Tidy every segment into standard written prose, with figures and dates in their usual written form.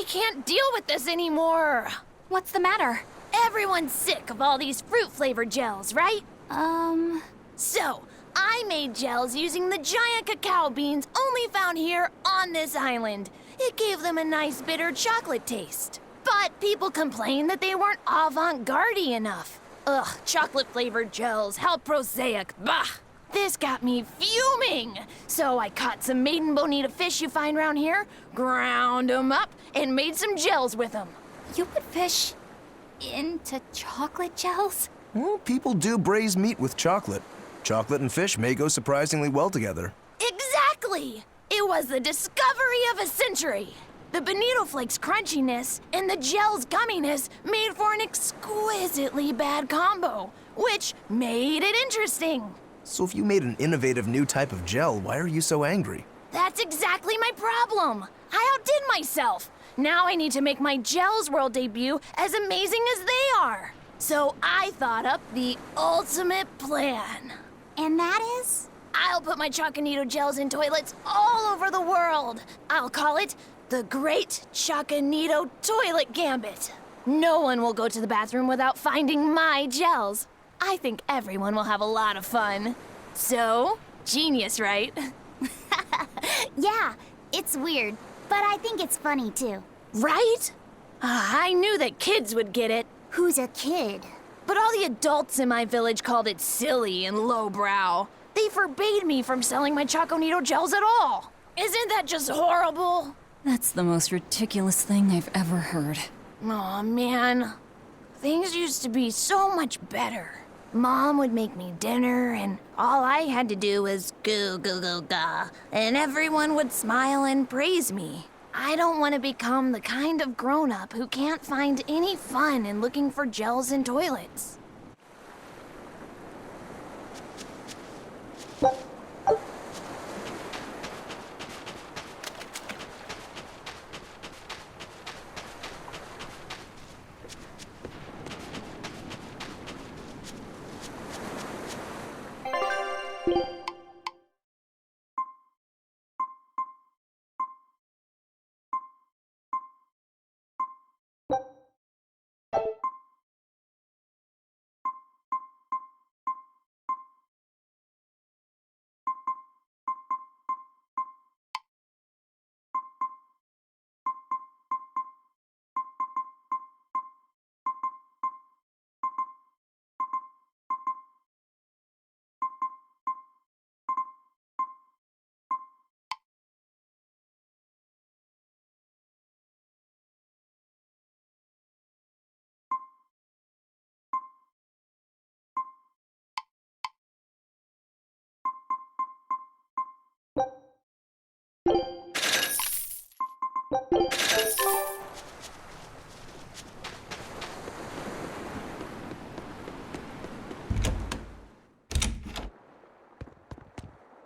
can't deal with this anymore. What's the matter? Everyone's sick of all these fruit-flavored gels, right? So, I made gels using the giant cacao beans only found here on this island. It gave them a nice bitter chocolate taste. But people complained that they weren't avant-garde enough. Ugh, chocolate-flavored gels, how prosaic, bah! This got me fuming! So I caught some maiden bonita fish you find around here, ground them up, and made some gels with them. You put fish into chocolate gels? Well, people do braise meat with chocolate. Chocolate and fish may go surprisingly well together. Exactly! It was the discovery of a century. The bonito flakes crunchiness and the gel's gumminess made for an exquisitely bad combo, which made it interesting. So if you made an innovative new type of gel, why are you so angry? That's exactly my problem. I outdid myself. Now I need to make my Gels World debut as amazing as they are. So I thought up the ultimate plan. And that is? I'll put my Choconito gels in toilets all over the world. I'll call it the Great Choconito Toilet Gambit. No one will go to the bathroom without finding my gels. I think everyone will have a lot of fun. So, genius, right? Yeah, it's weird, but I think it's funny too. Right? I knew that kids would get it. Who's a kid? But all the adults in my village called it silly and lowbrow. They forbade me from selling my Choconito gels at all. Isn't that just horrible? That's the most ridiculous thing I've ever heard. Aw, man. Things used to be so much better. Mom would make me dinner, and all I had to do was goo goo goo ga, and everyone would smile and praise me. I don't want to become the kind of grown-up who can't find any fun in looking for gels in toilets.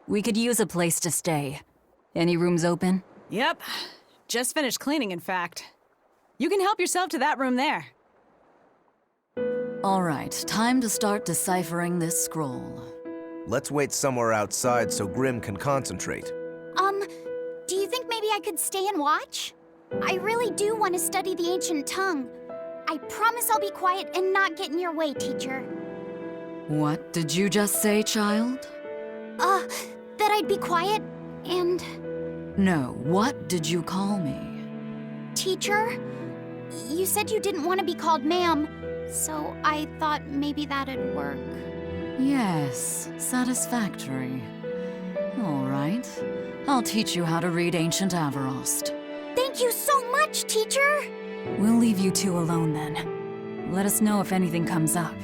We could use a place to stay. Any rooms open? Yep. Just finished cleaning, in fact. You can help yourself to that room there. All right, time to start deciphering this scroll. Let's wait somewhere outside so Grim can concentrate. Do you think maybe I could stay and watch? I really do want to study the ancient tongue. I promise I'll be quiet and not get in your way, teacher. What did you just say, child? That I'd be quiet and... No, what did you call me? Teacher? You said you didn't want to be called ma'am, so I thought maybe that'd work. Yes, satisfactory. All right, I'll teach you how to read Ancient Avarost. Thank you so much, teacher! We'll leave you two alone then. Let us know if anything comes up.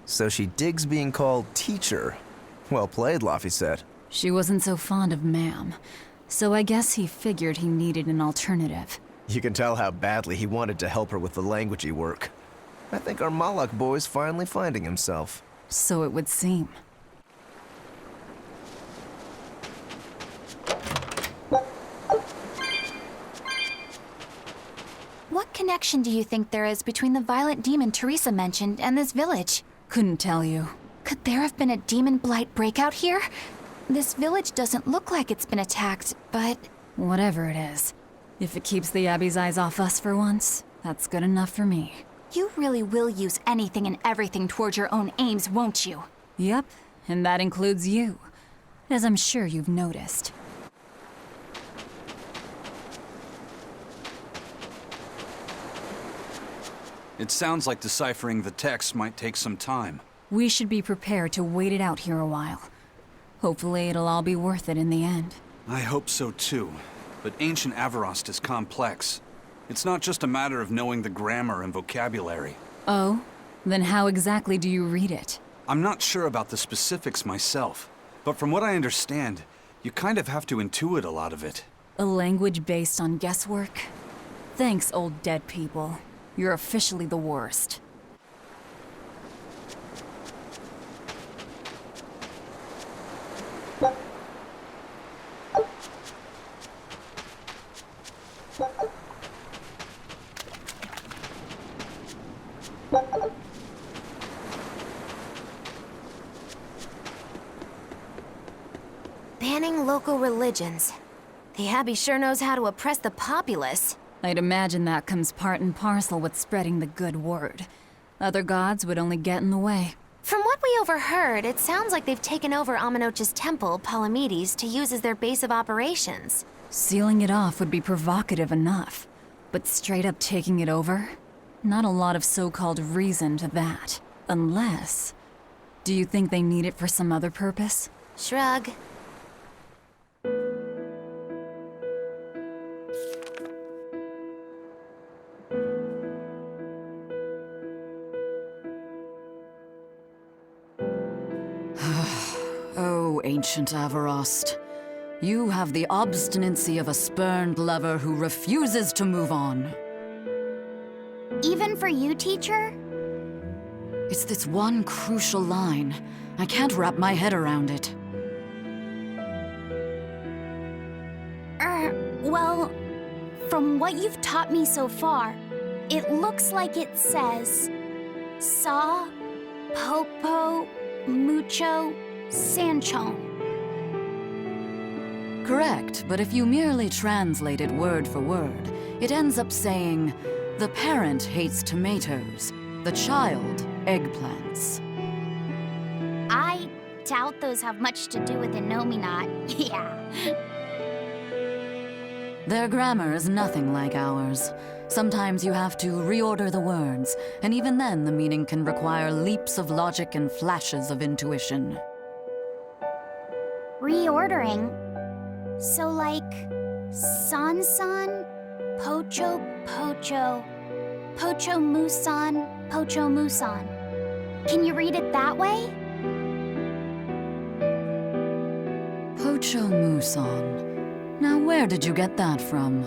So she digs being called teacher. Well played, Laphicet. She wasn't so fond of ma'am, so I guess he figured he needed an alternative. You can tell how badly he wanted to help her with the languagey work. I think our Malak boy's finally finding himself. So it would seem. What connection do you think there is between the violent demon Teresa mentioned and this village? Couldn't tell you. Could there have been a demon blight breakout here? This village doesn't look like it's been attacked, but... Whatever it is. If it keeps the Abbey's eyes off us for once, that's good enough for me. You really will use anything and everything towards your own aims, won't you? Yep, and that includes you, as I'm sure you've noticed. It sounds like deciphering the text might take some time. We should be prepared to wait it out here a while. Hopefully it'll all be worth it in the end. I hope so too, but ancient Avarost is complex. It's not just a matter of knowing the grammar and vocabulary. Oh? Then how exactly do you read it? I'm not sure about the specifics myself, but from what I understand, you kind of have to intuit a lot of it. A language based on guesswork? Thanks, old dead people. You're officially the worst. Banning local religions. The Abbey sure knows how to oppress the populace. I'd imagine that comes part and parcel with spreading the good word. Other gods would only get in the way. From what we overheard, it sounds like they've taken over Amenoch's temple, Palamedes, to use as their base of operations. Sealing it off would be provocative enough, but straight up taking it over? Not a lot of so-called reason to that. Unless... Do you think they need it for some other purpose? Shrug. Oh, ancient Avarost. You have the obstinacy of a spurned lover who refuses to move on. Even for you, teacher? It's this one crucial line. I can't wrap my head around it. Well, from what you've taught me so far, it looks like it says... Sa, Popo, Mucho, Sanchon. Correct, but if you merely translate it word for word, it ends up saying, the parent hates tomatoes, the child eggplants. I doubt those have much to do with Innominat. Yeah. Their grammar is nothing like ours. Sometimes you have to reorder the words, and even then the meaning can require leaps of logic and flashes of intuition. Reordering? So like... San-san, Pocho Pocho, Pocho Musan, Pocho Musan. Can you read it that way? Pocho Muson. Now where did you get that from?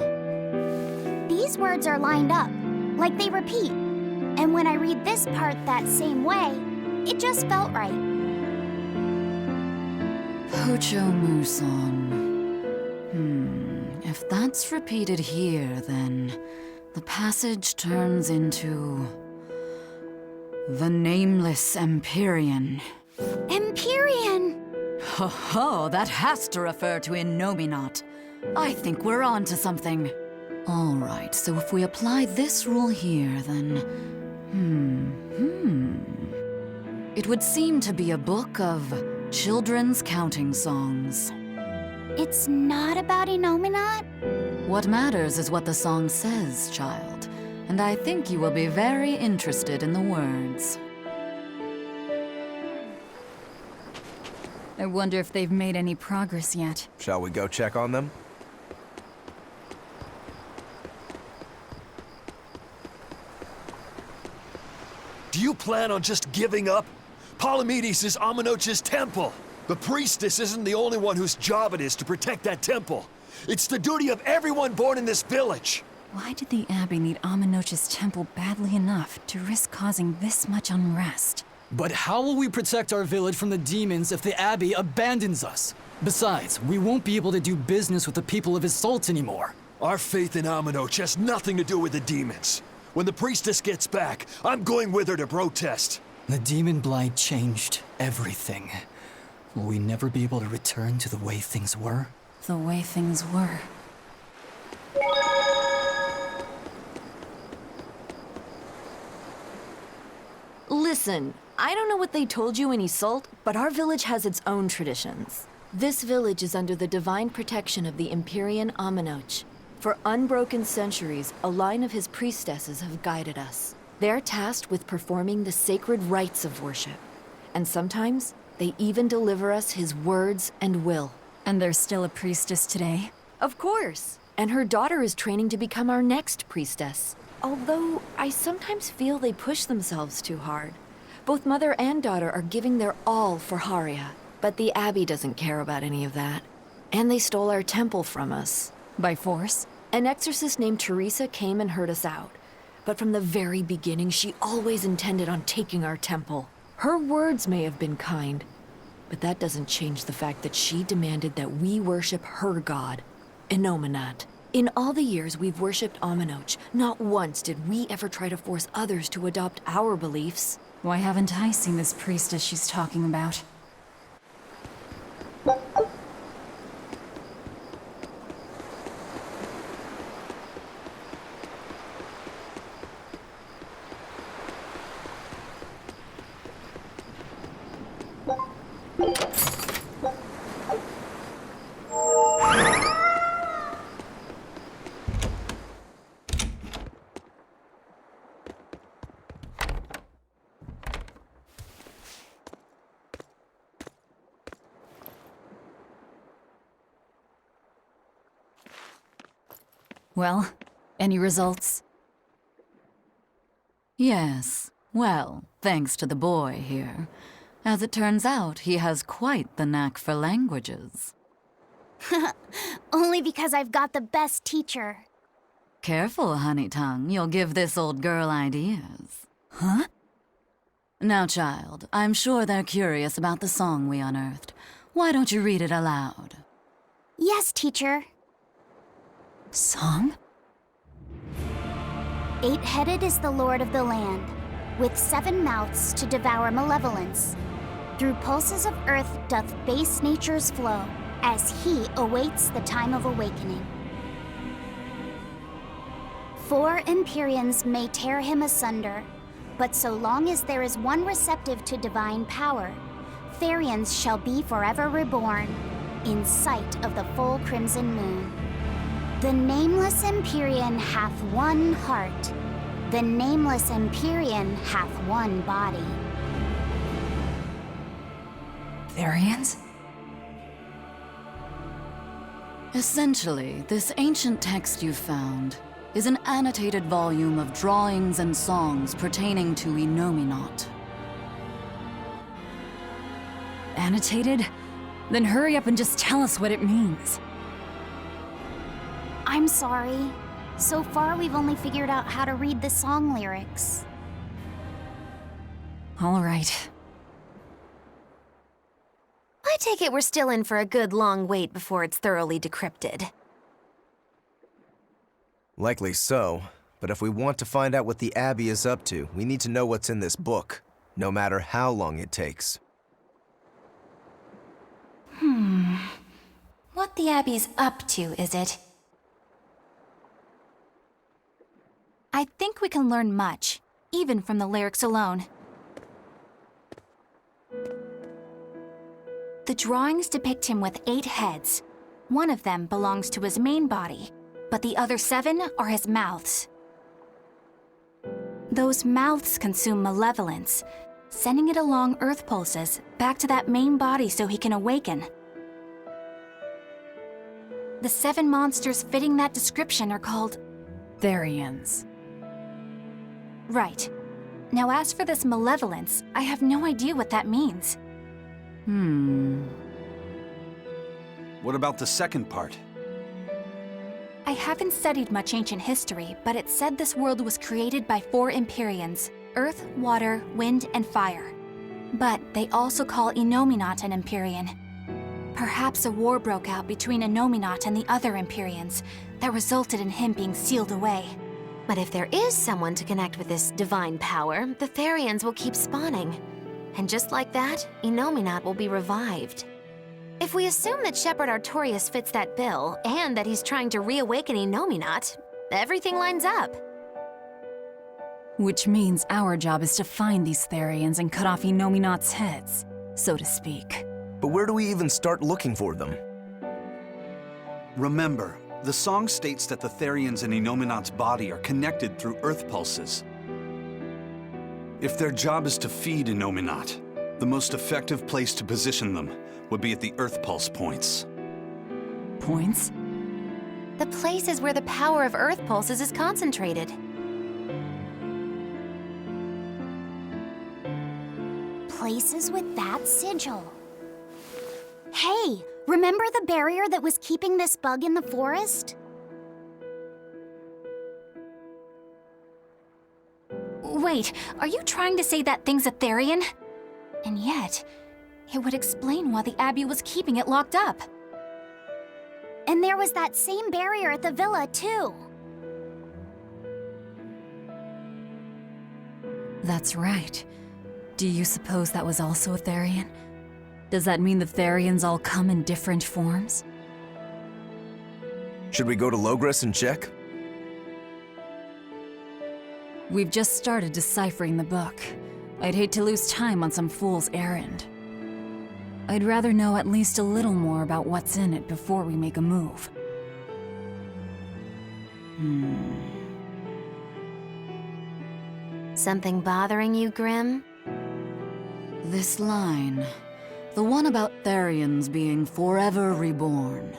These words are lined up, like they repeat. And when I read this part that same way, it just felt right. Pocho Muson. If that's repeated here, then the passage turns into... the Nameless Empyrean. Empyrean! Ho ho, that has to refer to Innominat. I think we're on to something. All right, so if we apply this rule here, then... It would seem to be a book of children's counting songs. It's not about Innominat? What matters is what the song says, child. And I think you will be very interested in the words. I wonder if they've made any progress yet. Shall we go check on them? Do you plan on just giving up? Palamedes is Amenoch's temple. The priestess isn't the only one whose job it is to protect that temple. It's the duty of everyone born in this village. Why did the Abbey need Amenoch's temple badly enough to risk causing this much unrest? But how will we protect our village from the demons if the Abbey abandons us? Besides, we won't be able to do business with the people of Isolde anymore. Our faith in Amenoch has nothing to do with the demons. When the priestess gets back, I'm going with her to protest. The demon blight changed everything. Will we never be able to return to the way things were? The way things were. Listen, I don't know what they told you in Isolde, but our village has its own traditions. This village is under the divine protection of the Empyrean Amenoch. For unbroken centuries, a line of his priestesses have guided us. They're tasked with performing the sacred rites of worship. And sometimes, they even deliver us his words and will. And there's still a priestess today? Of course. And her daughter is training to become our next priestess. Although, I sometimes feel they push themselves too hard. Both mother and daughter are giving their all for Haria. But the Abbey doesn't care about any of that. And they stole our temple from us. By force? An exorcist named Teresa came and heard us out. But from the very beginning, she always intended on taking our temple. Her words may have been kind, but that doesn't change the fact that she demanded that we worship her god, Enominat. In all the years we've worshipped Amenoch, not once did we ever try to force others to adopt our beliefs. Why haven't I seen this priestess she's talking about? Well, any results? Yes. Well, thanks to the boy here. As it turns out, he has quite the knack for languages. Only because I've got the best teacher. Careful, honey tongue. You'll give this old girl ideas. Huh? Now, child, I'm sure they're curious about the song we unearthed. Why don't you read it aloud? Yes, teacher. Song? 8-headed is the lord of the land, with 7 mouths to devour malevolence. Through pulses of earth doth base nature's flow, as he awaits the time of awakening. 4 Empyreans may tear him asunder, but so long as there is one receptive to divine power, Therians shall be forever reborn, in sight of the full crimson moon. The nameless Empyrean hath one heart. The nameless Empyrean hath one body. Therians? Essentially, this ancient text you found is an annotated volume of drawings and songs pertaining to Enominat. Annotated? Then hurry up and just tell us what it means. I'm sorry. So far, we've only figured out how to read the song lyrics. All right. I take it we're still in for a good long wait before it's thoroughly decrypted. Likely so, but if we want to find out what the Abbey is up to, we need to know what's in this book, no matter how long it takes. What the Abbey's up to, is it? I think we can learn much, even from the lyrics alone. The drawings depict him with 8 heads. One of them belongs to his main body, but the other 7 are his mouths. Those mouths consume malevolence, sending it along Earth pulses back to that main body so he can awaken. The 7 monsters fitting that description are called... Therians. Right. Now as for this malevolence, I have no idea what that means. What about the second part? I haven't studied much ancient history, but it said this world was created by 4 Empyreans: Earth, Water, Wind, and Fire. But they also call Innominat an Empyrean. Perhaps a war broke out between Innominat and the other Empyreans that resulted in him being sealed away. But if there is someone to connect with this divine power, the Therians will keep spawning. And just like that, Innominat will be revived. If we assume that Shepherd Artorius fits that bill, and that he's trying to reawaken Innominat, everything lines up. Which means our job is to find these Therians and cut off Innominat's heads, so to speak. But where do we even start looking for them? Remember, the song states that the Therians in Innominat's body are connected through Earth pulses. If their job is to feed Innominat, the most effective place to position them would be at the Earth pulse points. Points? The places where the power of Earth pulses is concentrated. Places with that sigil. Hey, remember the barrier that was keeping this bug in the forest? Wait, are you trying to say that thing's a Therian? And yet, it would explain why the Abbey was keeping it locked up. And there was that same barrier at the villa, too. That's right. Do you suppose that was also a Therian? Does that mean the Therians all come in different forms? Should we go to Logres and check? We've just started deciphering the book. I'd hate to lose time on some fool's errand. I'd rather know at least a little more about what's in it before we make a move. Something bothering you, Grim? This line. The one about Therians being forever reborn.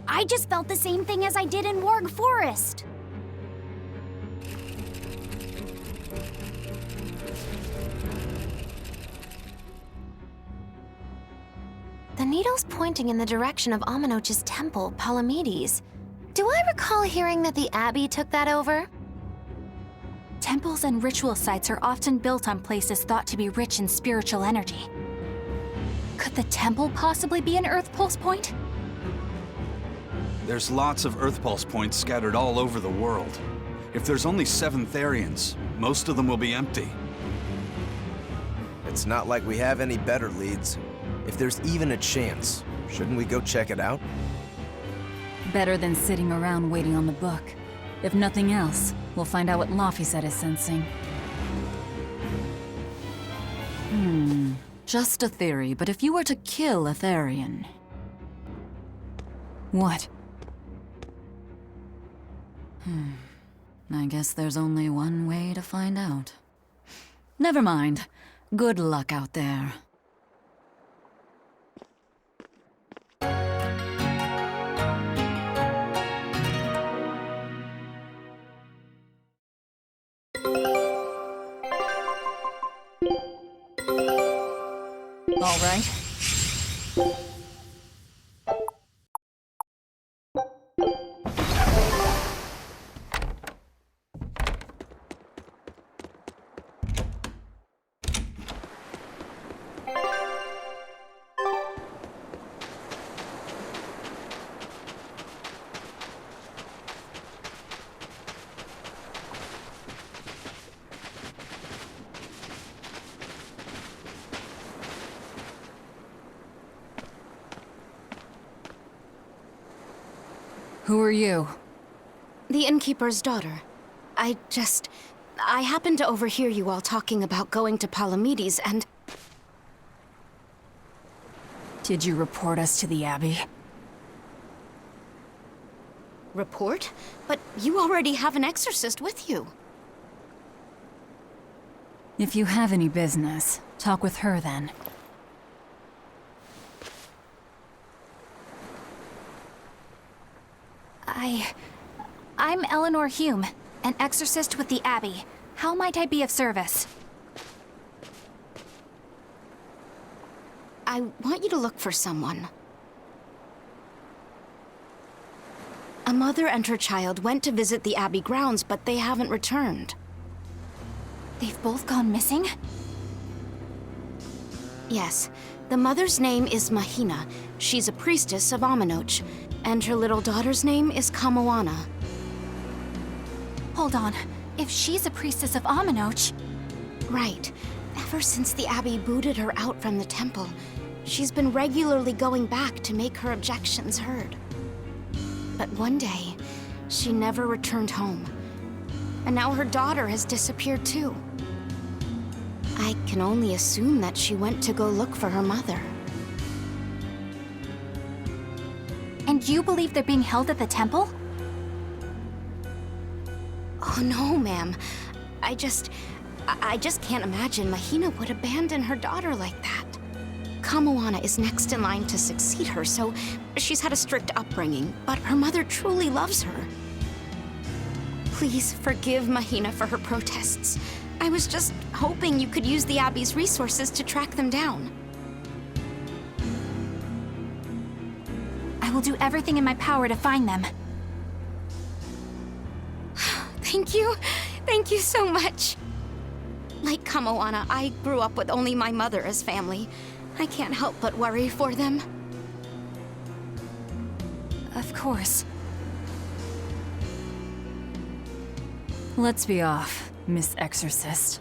I just felt the same thing as I did in Warg Forest. The needle's pointing in the direction of Amenoch's temple, Palamedes. Do I recall hearing that the Abbey took that over? Temples and ritual sites are often built on places thought to be rich in spiritual energy. Could the temple possibly be an Earth Pulse point? There's lots of Earth pulse points scattered all over the world. If there's only 7 Therians, most of them will be empty. It's not like we have any better leads. If there's even a chance, shouldn't we go check it out? Better than sitting around waiting on the book. If nothing else, we'll find out what Laphicet is sensing. Just a theory, but if you were to kill a Therian... What? I guess there's only one way to find out. Never mind. Good luck out there. All right. Who are you? The innkeeper's daughter. I happened to overhear you all talking about going to Palamedes and... Did you report us to the Abbey? Report? But you already have an exorcist with you. If you have any business, talk with her then. I'm Eleanor Hume, an exorcist with the Abbey. How might I be of service? I want you to look for someone. A mother and her child went to visit the Abbey grounds, but they haven't returned. They've both gone missing? Yes. The mother's name is Mahina. She's a priestess of Aminoch. And her little daughter's name is Kamoana. Hold on. If she's a priestess of Aminoch... Right. Ever since the Abbey booted her out from the temple, she's been regularly going back to make her objections heard. But one day, she never returned home. And now her daughter has disappeared too. I can only assume that she went to go look for her mother. And you believe they're being held at the temple? Oh no, ma'am. I just can't imagine Mahina would abandon her daughter like that. Kamoana is next in line to succeed her, so she's had a strict upbringing, but her mother truly loves her. Please forgive Mahina for her protests. I was just hoping you could use the Abbey's resources to track them down. I will do everything in my power to find them. Thank you. Thank you so much. Like Kamoana, I grew up with only my mother as family. I can't help but worry for them. Of course. Let's be off, Miss Exorcist.